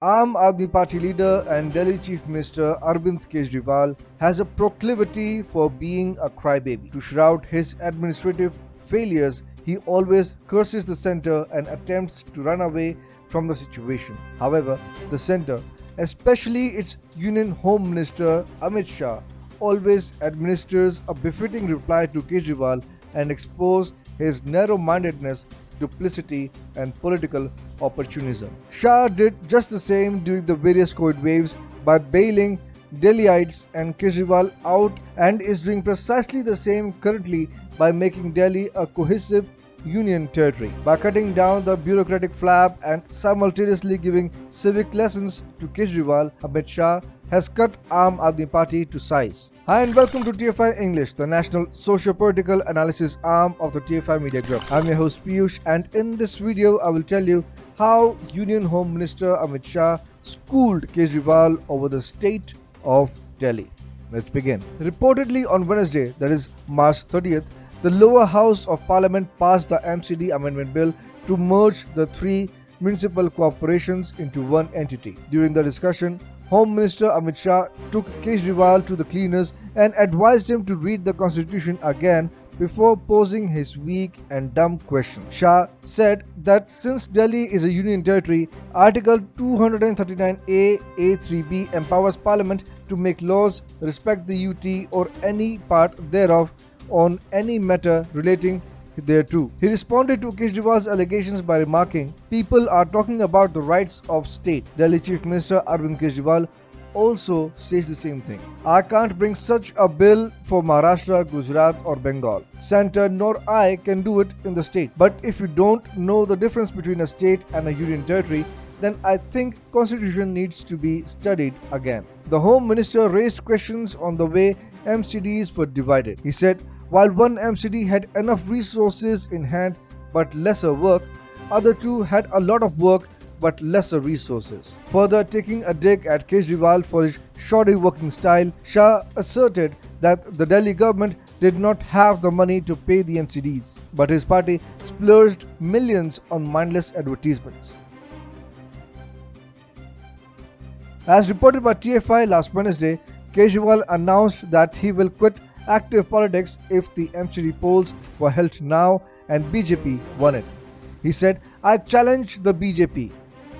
Aam Aadmi Party leader and Delhi Chief Minister Arvind Kejriwal has a proclivity for being a crybaby. To shroud his administrative failures, he always curses the centre and attempts to run away from the situation. However, the centre, especially its Union Home Minister Amit Shah, always administers a befitting reply to Kejriwal and exposes his narrow-mindedness, duplicity, and political opportunism. Shah did just the same during the various COVID waves by bailing Delhiites and Kejriwal out, and is doing precisely the same currently by making Delhi a cohesive union territory. By cutting down the bureaucratic flab and simultaneously giving civic lessons to Kejriwal, Amit Shah has cut Aam Aadmi Party to size. Hi and welcome to TFI English, the national socio-political analysis arm of the TFI Media Group. I'm your host Piyush, and in this video I will tell you how Union Home Minister Amit Shah schooled Kejriwal over the state of Delhi. Let's begin. Reportedly on Wednesday, that is March 30th, the lower house of parliament passed the MCD amendment bill to merge the three municipal corporations into one entity. During the discussion, Home Minister Amit Shah took Kejriwal to the cleaners and advised him to read the constitution again before posing his weak and dumb question. Shah said that since Delhi is a union territory, Article 239A A3B empowers Parliament to make laws, respect the UT or any part thereof on any matter relating thereto. He responded to Kejriwal's allegations by remarking, "People are talking about the rights of state." Delhi Chief Minister Arvind Kejriwal also says the same thing. "I can't bring such a bill for Maharashtra, Gujarat or Bengal. Centre nor I can do it in the state. But if you don't know the difference between a state and a union territory, then I think constitution needs to be studied again." The Home Minister raised questions on the way MCDs were divided. He said, while one MCD had enough resources in hand but lesser work, other two had a lot of work but lesser resources. Further taking a dig at Kejriwal for his shoddy working style, Shah asserted that the Delhi government did not have the money to pay the MCDs, but his party splurged millions on mindless advertisements. As reported by TFI last Wednesday, Kejriwal announced that he will quit active politics if the MCD polls were held now and BJP won it. He said, "I challenge the BJP.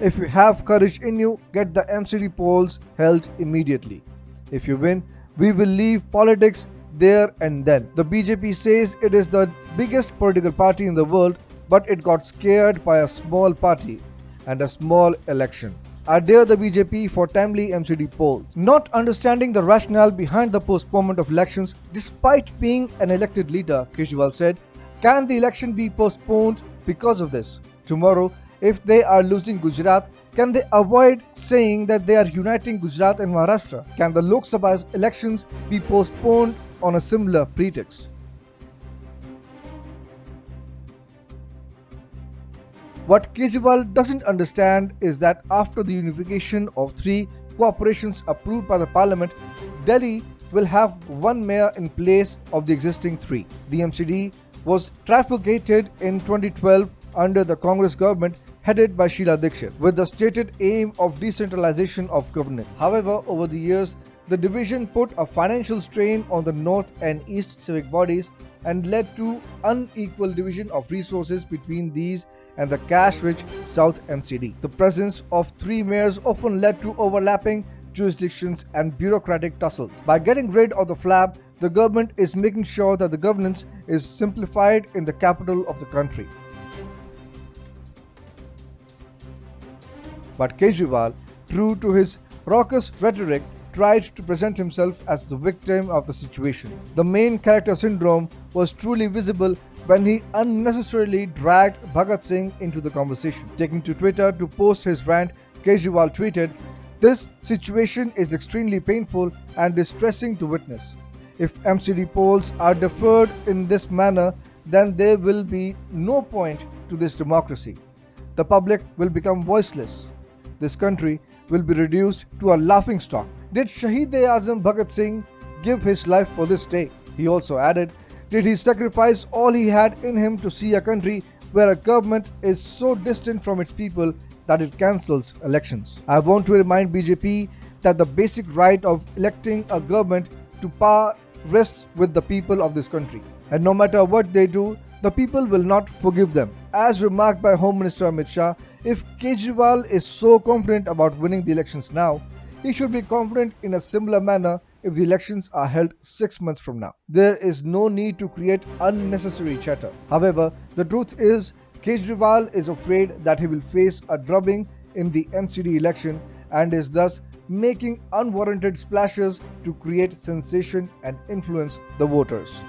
If you have courage in you, get the MCD polls held immediately. If you win, we will leave politics there and then." The BJP says it is the biggest political party in the world, but it got scared by a small party and a small election. "I dare the BJP for timely MCD polls." Not understanding the rationale behind the postponement of elections despite being an elected leader, Kejriwal said, "Can the election be postponed because of this? Tomorrow, if they are losing Gujarat, can they avoid saying that they are uniting Gujarat and Maharashtra? Can the Lok Sabha elections be postponed on a similar pretext?" What Kejriwal doesn't understand is that after the unification of three corporations approved by the parliament, Delhi will have one mayor in place of the existing three. The MCD was trifurcated in 2012 under the Congress government headed by Sheila Dikshit, with the stated aim of decentralization of governance. However, over the years, the division put a financial strain on the north and east civic bodies and led to unequal division of resources between these and the cash-rich South MCD. The presence of three mayors often led to overlapping jurisdictions and bureaucratic tussles. By getting rid of the flab, the government is making sure that the governance is simplified in the capital of the country. But Kejriwal, true to his raucous rhetoric, tried to present himself as the victim of the situation. The main character syndrome was truly visible when he unnecessarily dragged Bhagat Singh into the conversation. Taking to Twitter to post his rant, Kejriwal tweeted, "This situation is extremely painful and distressing to witness. If MCD polls are deferred in this manner, then there will be no point to this democracy. The public will become voiceless. This country will be reduced to a laughingstock. Did Shaheed-e-Azam Bhagat Singh give his life for this day?" He also added, "Did he sacrifice all he had in him to see a country where a government is so distant from its people that it cancels elections. I want to remind BJP that the basic right of electing a government to power rests with the people of this country. And no matter what they do, the people will not forgive them. As remarked by Home Minister Amit Shah, if Kejriwal is so confident about winning the elections now, he should be confident in a similar manner if the elections are held 6 months from now. There is no need to create unnecessary chatter. However, the truth is, Kejriwal is afraid that he will face a drubbing in the MCD election and is thus making unwarranted splashes to create sensation and influence the voters.